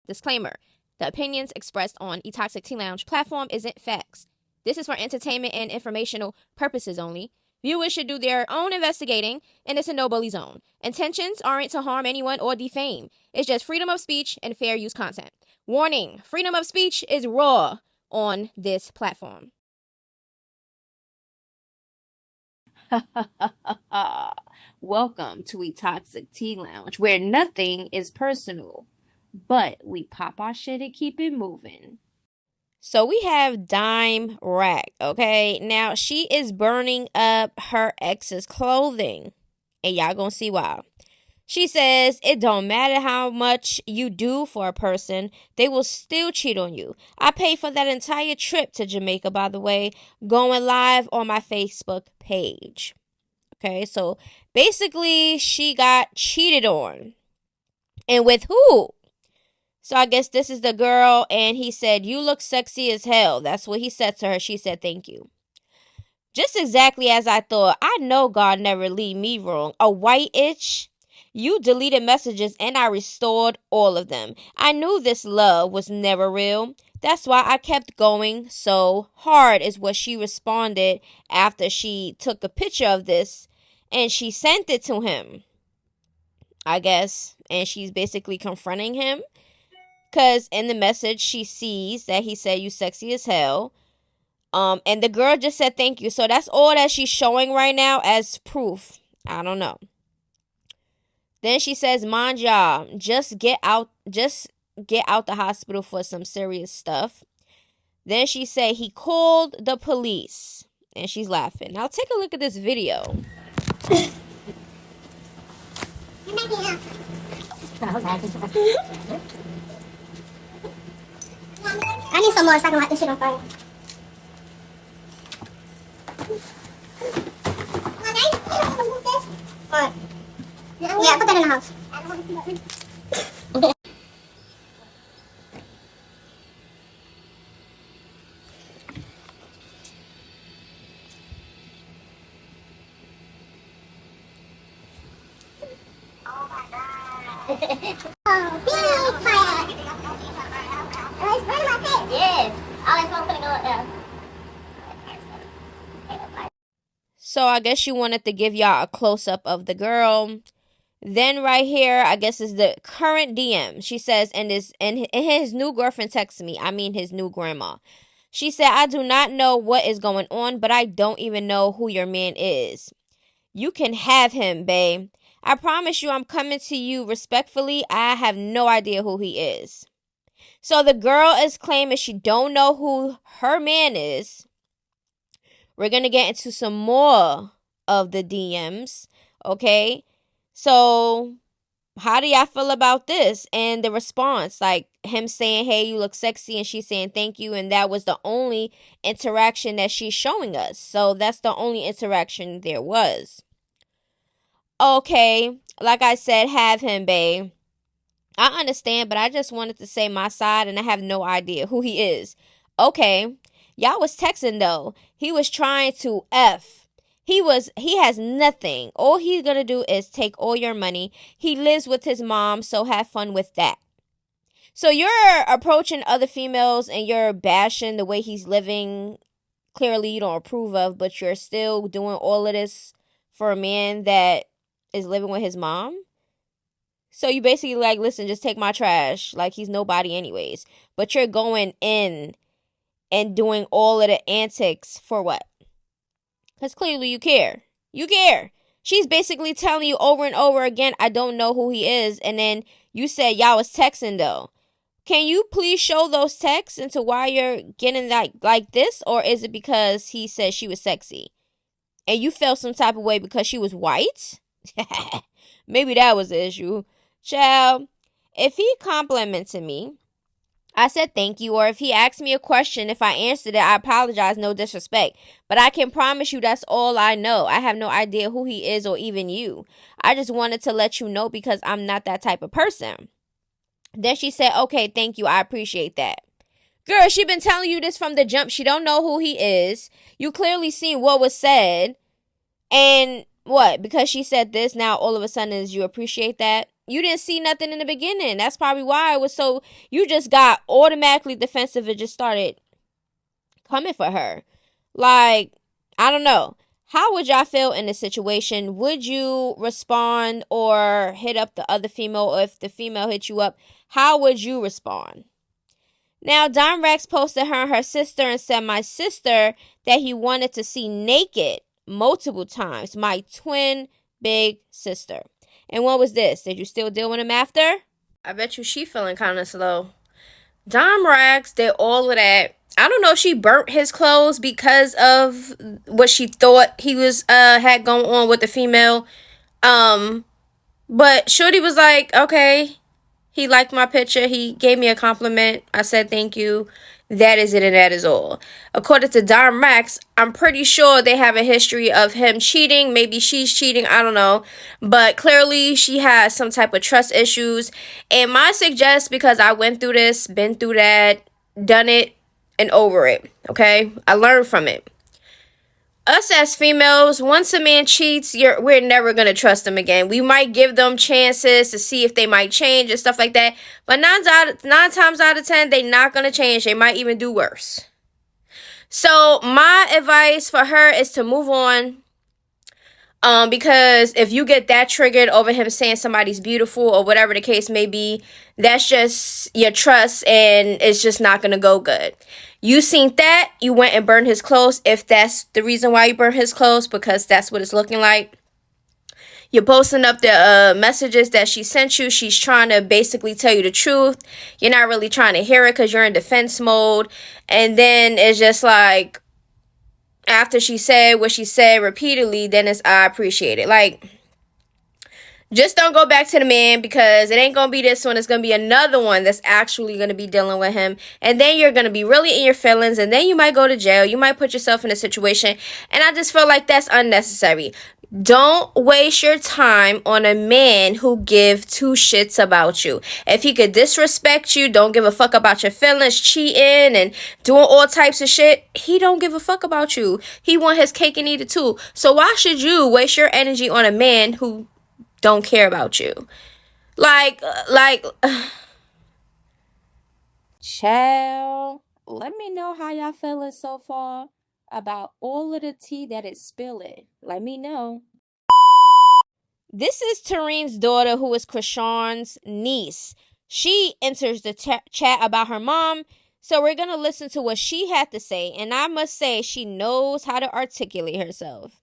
Disclaimer. The opinions expressed on eToxic Tea Lounge platform isn't facts. This is for entertainment and informational purposes only. Viewers should do their own investigating, and it's a no-bully zone. Intentions aren't to harm anyone or defame. It's just freedom of speech and fair use content. Warning, freedom of speech is raw on this platform. Welcome to eToxic Tea Lounge, where nothing is personal, but we pop our shit and keep it moving. So we have Dimeracks, okay? Now, she is burning up her ex's clothing, and y'all gonna see why. She says, it don't matter how much you do for a person, they will still cheat on you. I paid for that entire trip to Jamaica, by the way, going live on my Facebook page. Okay, so basically she got cheated on. And with who? So I guess this is the girl, and he said, you look sexy as hell. That's what he said to her. She said, thank you. Just exactly as I thought. I know God never leave me wrong. A white itch? You deleted messages and I restored all of them. I knew this love was never real. That's why I kept going so hard, is what she responded after she took a picture of this and she sent it to him, I guess. And she's basically confronting him because in the message she sees that he said, you sexy as hell. And the girl just said thank you. So that's all that she's showing right now as proof. I don't know. Then she says, mind y'all, just get out the hospital for some serious stuff. Then she said he called the police. And she's laughing. Now take a look at this video. I need some more so I can light this shit on fire. What? Yeah, put that in the house. Oh, big fire! Oh, it's burning my face. Yes. All that smoke gonna go up there. So I guess you wanted to give y'all a close-up of the girl. Then right here, I guess is the current DM. She says, and his new girlfriend texted me. I mean his new grandma. She said, I do not know what is going on, but I don't even know who your man is. You can have him, babe. I promise you I'm coming to you respectfully. I have no idea who he is. So the girl is claiming she don't know who her man is. We're going to get into some more of the DMs, okay? So how do y'all feel about this? And the response, like him saying, hey, you look sexy, and she's saying thank you, and that was the only interaction that she's showing us. So that's the only interaction there was. Okay, like I said, have him, babe. I understand, but I just wanted to say my side, and I have no idea who he is. Okay, y'all was texting, though. He was trying to F. He has nothing. All he's going to do is take all your money. He lives with his mom, so have fun with that. So you're approaching other females and you're bashing the way he's living. Clearly you don't approve of, but you're still doing all of this for a man that is living with his mom. So you basically like, listen, just take my trash. Like he's nobody anyways. But you're going in and doing all of the antics for what? Because clearly you care. You care. She's basically telling you over and over again, I don't know who he is. And then you said y'all was texting though. Can you please show those texts into why you're getting like this? Or is it because he said she was sexy? And you felt some type of way because she was white? Maybe that was the issue. Child, if he complimented me, I said thank you, or if he asked me a question, if I answered it, I apologize, no disrespect. But I can promise you that's all I know. I have no idea who he is or even you. I just wanted to let you know because I'm not that type of person. Then she said, okay, thank you, I appreciate that. Girl, she been telling you this from the jump. She don't know who he is. You clearly seen what was said. And what? Because she said this, now all of a sudden is you appreciate that? you didn't see nothing in the beginning. That's probably why it was so, you just got automatically defensive and just started coming for her. Like, I don't know. How would y'all feel in this situation? Would you respond or hit up the other female? Or if the female hit you up, how would you respond? Now, Dimeracks posted her and her sister and said, my sister that he wanted to see naked multiple times. My twin big sister. And what was this? Did you still deal with him after? I bet you she feeling kind of slow. Dimeracks did all of that. I don't know if she burnt his clothes because of what she thought he was had going on with the female. But Shorty was like, okay, he liked my picture. He gave me a compliment. I said thank you. That is it, and that is all. According to Dimeracks, I'm pretty sure they have a history of him cheating. Maybe she's cheating. I don't know. But clearly, she has some type of trust issues. And my suggest, because I went through this, been through that, done it, and over it. Okay? I learned from it. Us as females, once a man cheats, we're never going to trust them again. We might give them chances to see if they might change and stuff like that. But 9 times out of 10, they're not going to change. They might even do worse. So my advice for her is to move on. Because if you get that triggered over him saying somebody's beautiful or whatever the case may be, that's just your trust and it's just not going to go good. You seen that, you went and burned his clothes, if that's the reason why you burned his clothes, because that's what it's looking like. You're posting up the messages that she sent you. She's trying to basically tell you the truth. You're not really trying to hear it because you're in defense mode. And then it's just like, after she said what she said repeatedly, then it's, I appreciate it. Like, just don't go back to the man, because it ain't going to be this one. It's going to be another one that's actually going to be dealing with him. And then you're going to be really in your feelings. And then you might go to jail. You might put yourself in a situation. And I just feel like that's unnecessary. Don't waste your time on a man who give two shits about you. If he could disrespect you, don't give a fuck about your feelings, cheating and doing all types of shit, he don't give a fuck about you. He want his cake and eat it too. So why should you waste your energy on a man who don't care about you? Like, child, let me know how y'all feeling so far about all of the tea that is spilling. Let me know. This is Tareen's daughter, who is Chrisean's niece. She enters the chat about her mom, so we're going to listen to what she had to say, and I must say she knows how to articulate herself.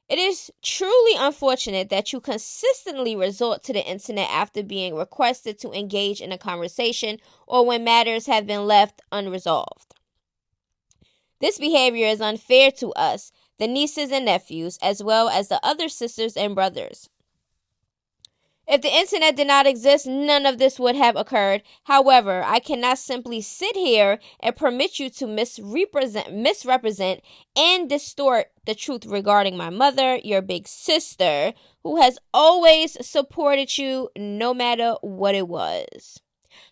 It is truly unfortunate that you consistently resort to the internet after being requested to engage in a conversation or when matters have been left unresolved. This behavior is unfair to us, the nieces and nephews, as well as the other sisters and brothers. If the internet did not exist, none of this would have occurred. However, I cannot simply sit here and permit you to misrepresent and distort the truth regarding my mother, your big sister, who has always supported you no matter what it was.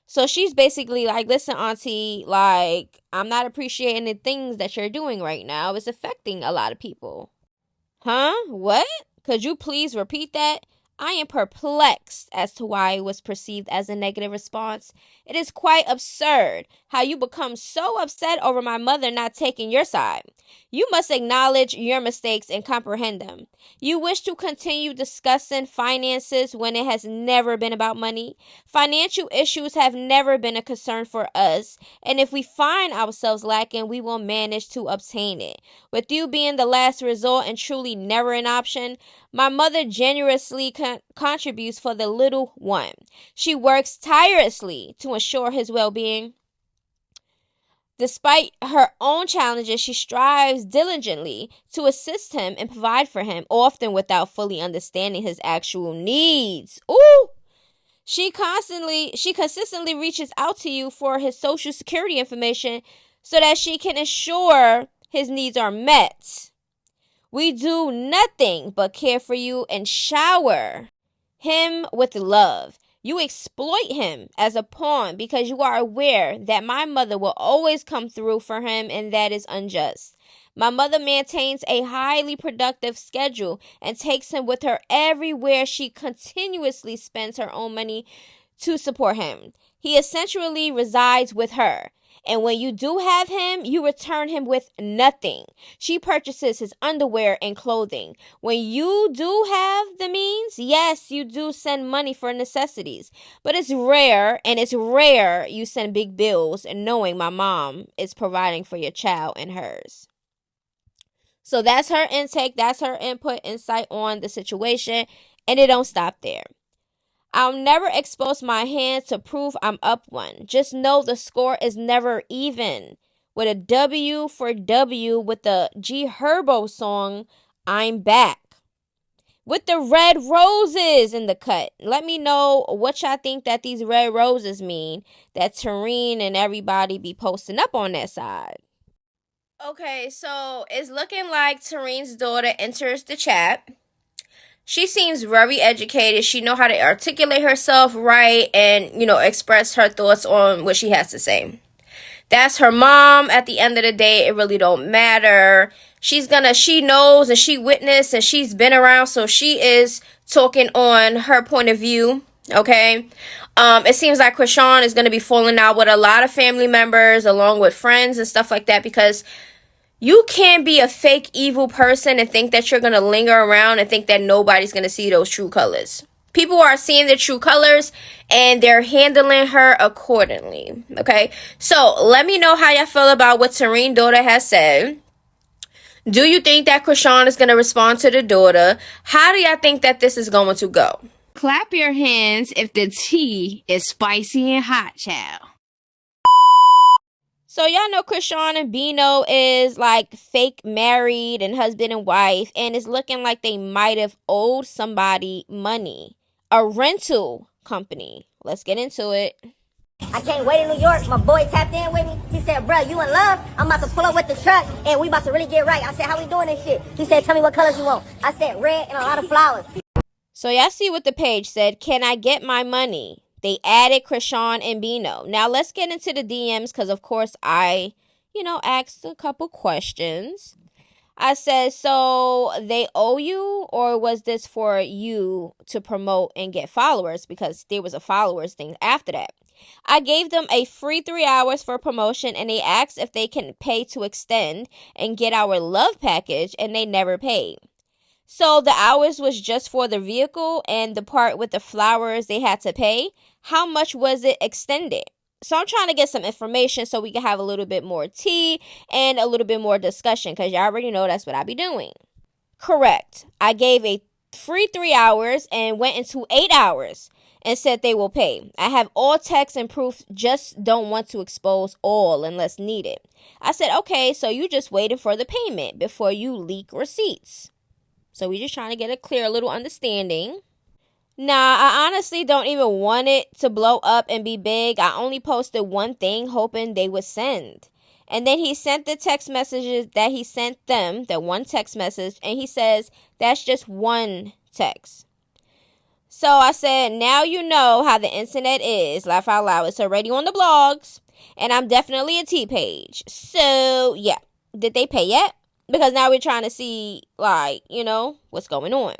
So she's basically like, listen, auntie, like, I'm not appreciating the things that you're doing right now. It's affecting a lot of people. Huh? What? Could you please repeat that? I am perplexed as to why it was perceived as a negative response. It is quite absurd how you become so upset over my mother not taking your side. You must acknowledge your mistakes and comprehend them. You wish to continue discussing finances when it has never been about money. Financial issues have never been a concern for us, and if we find ourselves lacking, we will manage to obtain it. With you being the last resort and truly never an option, my mother generously contributes for the little one. She works tirelessly to ensure his well-being. Despite her own challenges, she strives diligently to assist him and provide for him, often without fully understanding his actual needs. Ooh! She consistently reaches out to you for his social security information so that she can ensure his needs are met. We do nothing but care for you and shower him with love. You exploit him as a pawn because you are aware that my mother will always come through for him, and that is unjust. My mother maintains a highly productive schedule and takes him with her everywhere. She continuously spends her own money to support him. He essentially resides with her. And when you do have him, you return him with nothing. She purchases his underwear and clothing. When you do have the means, yes, you do send money for necessities. But it's rare you send big bills knowing my mom is providing for your child and hers. So that's her intake. That's her insight on the situation. And it don't stop there. I'll never expose my hand to prove I'm up one. Just know the score is never even. With a W for W with the G Herbo song, I'm Back. With the red roses in the cut. Let me know what y'all think that these red roses mean. That Tareen and everybody be posting up on that side. Okay, so it's looking like Tareen's daughter enters the chat. She seems very educated. She know how to articulate herself right and, express her thoughts on what she has to say. That's her mom. At the end of the day, it really don't matter. She knows and she witnessed and she's been around, so she is talking on her point of view. Okay. It seems like Chrisean is going to be falling out with a lot of family members along with friends and stuff like that, because you can't be a fake evil person and think that you're going to linger around and think that nobody's going to see those true colors. People are seeing the true colors and they're handling her accordingly. Okay. So let me know how y'all feel about what Tareen's daughter has said. Do you think that Chrisean is going to respond to the daughter? How do y'all think that this is going to go? Clap your hands if the tea is spicy and hot, child. So y'all know Chrisean and Bino is like fake married and husband and wife, and it's looking like they might have owed somebody money. A rental company. Let's get into it. I can't wait in New York. My boy tapped in with me. He said, bro, you in love? I'm about to pull up with the truck and we about to really get right. I said, how we doing this shit? He said, tell me what colors you want. I said, red and a lot of flowers. So y'all see what the page said. Can I get my money? They added Chrisean and Bino. Now let's get into the DMs because, of course, I, asked a couple questions. I said, so they owe you, or was this for you to promote and get followers? Because there was a followers thing after that. I gave them a free 3 hours for promotion, and they asked if they can pay to extend and get our love package, and they never paid. So the hours was just for the vehicle, and the part with the flowers they had to pay. How much was it extended? So I'm trying to get some information so we can have a little bit more tea and a little bit more discussion, because y'all already know that's what I be doing. Correct. I gave a free 3 hours and went into 8 hours and said they will pay. I have all text and proof, just don't want to expose all unless needed. I said, okay, so you just waiting for the payment before you leak receipts. So we just trying to get a clear little understanding. Nah, I honestly don't even want it to blow up and be big. I only posted one thing hoping they would send. And then he sent the text messages that he sent them, that one text message, and he says, that's just one text. So I said, now you know how the internet is. Laugh out loud. It's already on the blogs. And I'm definitely a T page. So, yeah. Did they pay yet? Because now we're trying to see, what's going on.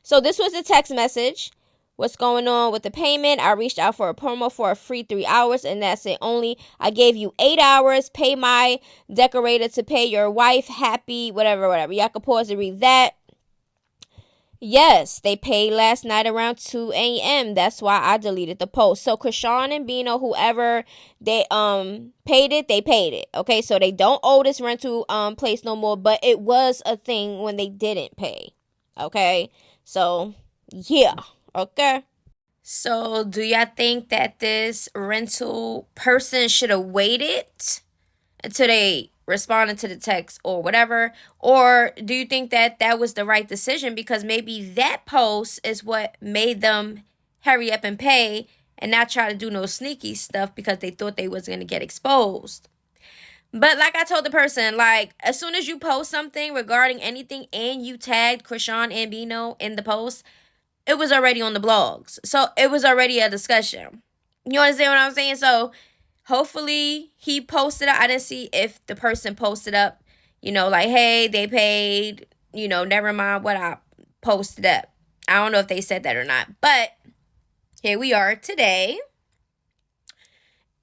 So this was the text message. What's going on with the payment? I reached out for a promo for a free 3 hours, and that's it only. I gave you 8 hours. Pay my decorator to pay your wife. Happy, whatever. Y'all can pause and read that. Yes, they paid last night around 2 a.m. That's why I deleted the post. So Chrisean and Bino, whoever they paid it, they paid it. Okay, so they don't owe this rental place no more, but it was a thing when they didn't pay. Okay, so yeah. Okay. So do y'all think that this rental person should have waited until they responded to the text or whatever? Or do you think that that was the right decision, because maybe that post is what made them hurry up and pay and not try to do no sneaky stuff because they thought they was going to get exposed? But like I told the person, as soon as you post something regarding anything and you tagged Chrisean and Bino in the post, it was already on the blogs. So it was already a discussion. You understand what I'm saying? So hopefully he posted up. I didn't see if the person posted up, Like, hey, they paid, never mind what I posted up. I don't know if they said that or not, but here we are today.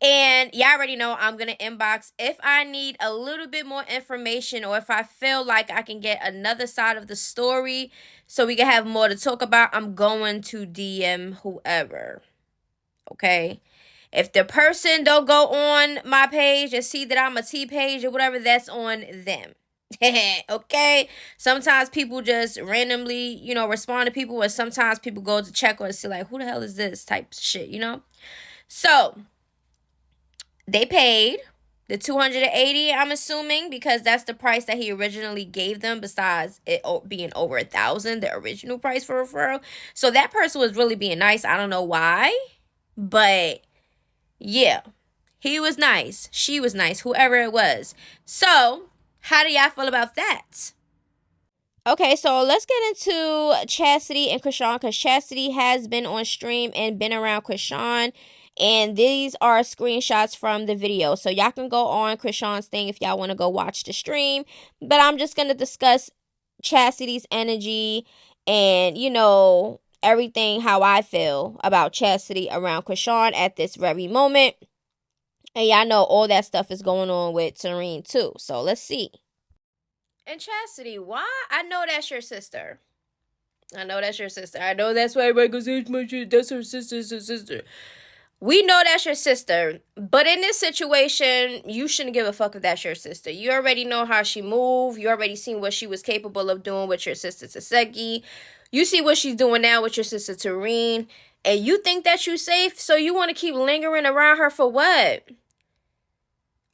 And y'all already know I'm going to inbox if I need a little bit more information, or if I feel like I can get another side of the story so we can have more to talk about. I'm going to DM whoever. Okay? If the person don't go on my page and see that I'm a T page or whatever, that's on them. Okay? Sometimes people just randomly, respond to people, and sometimes people go to check or see like, who the hell is this type of shit, So they paid the $280, I'm assuming, because that's the price that he originally gave them, besides it being over $1,000, the original price for referral. So that person was really being nice. I don't know why, but yeah, he was nice. She was nice, whoever it was. So how do y'all feel about that? Okay, so let's get into Chasity and Chrisean, because Chasity has been on stream and been around Chrisean. And these are screenshots from the video. So y'all can go on Chrisean's thing if y'all want to go watch the stream. But I'm just going to discuss Chastity's energy and, everything how I feel about Chasity around Chrisean at this very moment. And y'all know all that stuff is going on with Serene too. So let's see. And Chasity, why? I know that's your sister. I know that's why everybody goes, that's her sister. We know that's your sister, but in this situation, you shouldn't give a fuck if that's your sister. You already know how she moved. You already seen what she was capable of doing with your sister Taseki. You see what she's doing now with your sister Tareen. And you think that you're safe, so you want to keep lingering around her for what?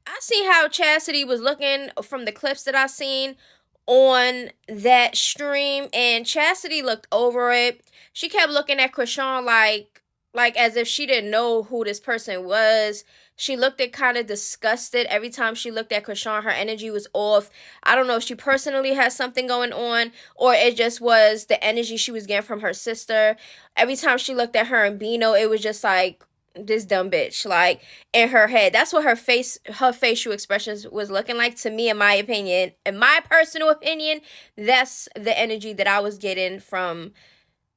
I see how Chasity was looking from the clips that I seen on that stream, and Chasity looked over it. She kept looking at Chrisean like as if she didn't know who this person was. She looked at kind of disgusted every time she looked at Chrisean. Her energy was off. I don't know if she personally has something going on, or it just was the energy she was getting from her sister. Every time she looked at her and Bino, it was just like, this dumb bitch, like, in her head. That's what her facial expressions was looking like to me, in my opinion. In my personal opinion, that's the energy that I was getting from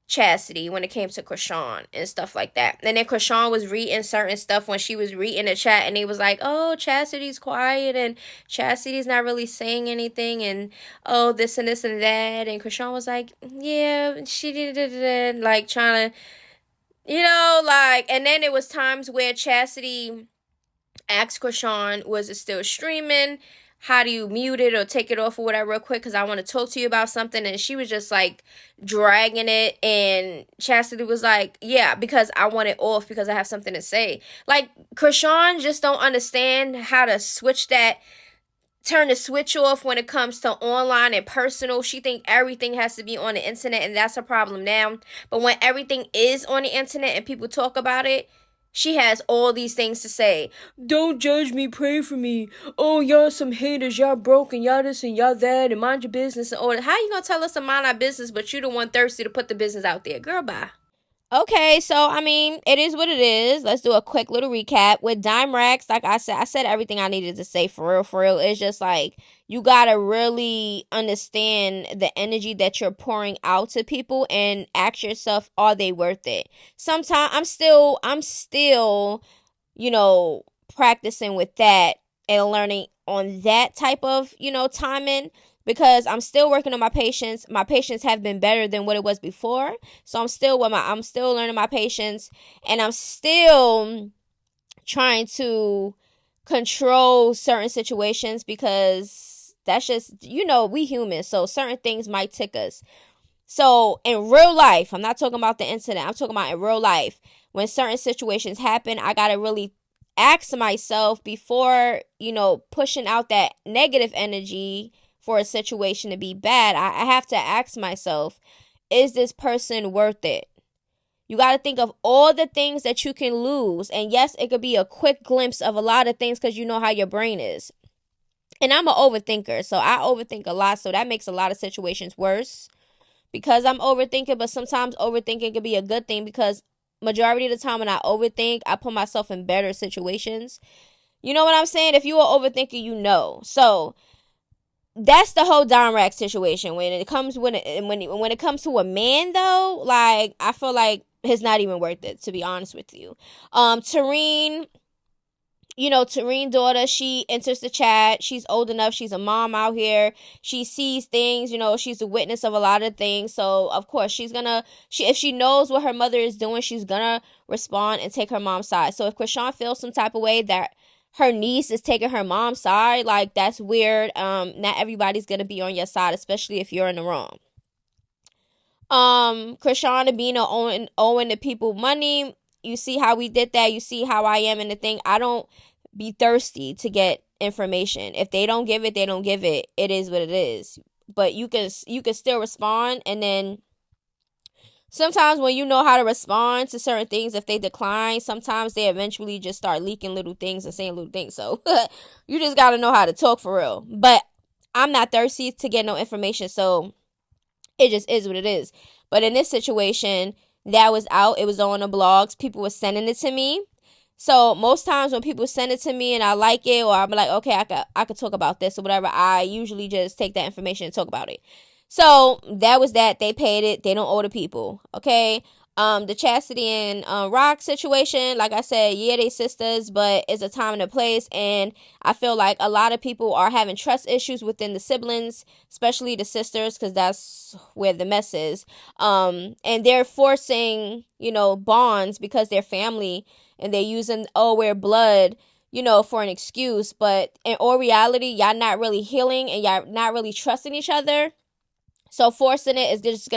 Chasity when it came to Chrisean and stuff like that. And then Chrisean was reading certain stuff when she was reading the chat, and he was like, oh, Chastity's quiet and Chastity's not really saying anything, and oh, this and this and that. And Chrisean was like, yeah, she did, like, trying to, and then it was times where Chasity asked Chrisean, was it still streaming? How do you mute it or take it off or whatever real quick, because I want to talk to you about something. And she was just like dragging it, and Chasity was like, yeah, because I want it off because I have something to say. Like, Chrisean just don't understand how to turn the switch off when it comes to online and personal. She think everything has to be on the internet, and that's a problem now. But when everything is on the internet and people talk about it, she has all these things to say. Don't judge me, pray for me. Oh, y'all some haters, y'all broken, y'all this and y'all that, and mind your business and all that. How you gonna tell us to mind our business, but you the one thirsty to put the business out there? Girl, bye. Okay, so, I mean, it is what it is. Let's do a quick little recap. With Dimeracks, like I said everything I needed to say, for real. It's just like, you gotta really understand the energy that you're pouring out to people and ask yourself, are they worth it? Sometimes I'm still, practicing with that and learning on that type of, timing, because I'm still working on my patience. My patience have been better than what it was before. So I'm still learning my patience, and I'm still trying to control certain situations, because that's just, we humans. So certain things might tick us. So in real life, I'm not talking about the internet. I'm talking about in real life. When certain situations happen, I got to really ask myself before, pushing out that negative energy for a situation to be bad. I have to ask myself, is this person worth it? You got to think of all the things that you can lose. And yes, it could be a quick glimpse of a lot of things, because you know how your brain is. And I'm an overthinker, so I overthink a lot. So that makes a lot of situations worse, because I'm overthinking. But sometimes overthinking can be a good thing, because majority of the time when I overthink, I put myself in better situations. You know what I'm saying? If you are overthinking, So that's the whole Dimeracks situation. When it comes when it comes to a man though, like I feel like it's not even worth it, to be honest with you. Tareen, Tareen daughter, she enters the chat. She's old enough. She's a mom out here. She sees things, she's a witness of a lot of things. So of course if she knows what her mother is doing, she's gonna respond and take her mom's side. So if Chrisean feels some type of way that her niece is taking her mom's side, like that's weird. Not everybody's gonna be on your side, especially if you're in the wrong. Chrisean and Bina owing the people money. You see how we did that. You see how I am in the thing. I don't be thirsty to get information. If they don't give it, they don't give it. It is what it is. But you can still respond, and then sometimes when you know how to respond to certain things, if they decline, sometimes they eventually just start leaking little things and saying little things. So you just got to know how to talk for real. But I'm not thirsty to get no information, so it just is what it is. But in this situation, that was out. It was on the blogs. People were sending it to me. So most times when people send it to me and I like it, or I'm like, okay, I could talk about this or whatever, I usually just take that information and talk about it. So that was that. They paid it. They don't owe the people. Okay. The Chasity and Rock situation, like I said, yeah, they sisters, but it's a time and a place. And I feel like a lot of people are having trust issues within the siblings, especially the sisters, because that's where the mess is. And they're forcing, bonds because they're family, and they're using, we're blood, for an excuse. But in all reality, y'all not really healing and y'all not really trusting each other. So forcing it is just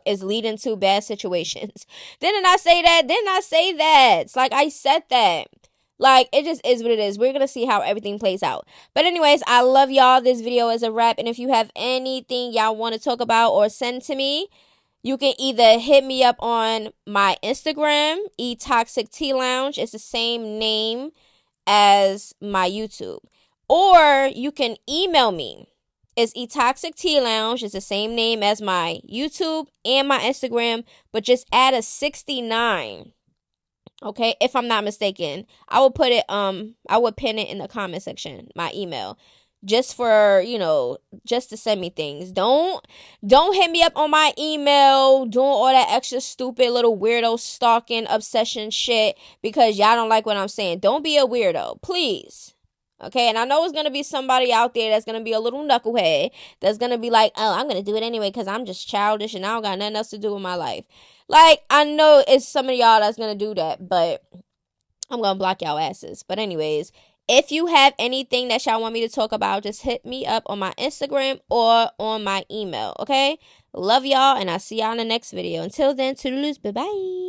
is leading to bad situations. Didn't I say that? It's like I said that. Like, it just is what it is. We're going to see how everything plays out. But anyways, I love y'all. This video is a wrap. And if you have anything y'all want to talk about or send to me, you can either hit me up on my Instagram, eToxicTLounge. It's the same name as my YouTube. Or you can email me. It's eToxicTLounge. It's the same name as my YouTube and my Instagram, but just add a 69. Okay, if I'm not mistaken. I will put it I would pin it in the comment section, my email. Just for, just to send me things. Don't hit me up on my email doing all that extra stupid little weirdo stalking obsession shit because y'all don't like what I'm saying. Don't be a weirdo, please. Okay, and I know it's going to be somebody out there that's going to be a little knucklehead that's going to be like, oh, I'm going to do it anyway because I'm just childish and I don't got nothing else to do with my life. Like, I know it's some of y'all that's going to do that, but I'm going to block y'all asses. But anyways, if you have anything that y'all want me to talk about, just hit me up on my Instagram or on my email, okay? Love y'all, and I'll see y'all in the next video. Until then, toodaloos, bye-bye.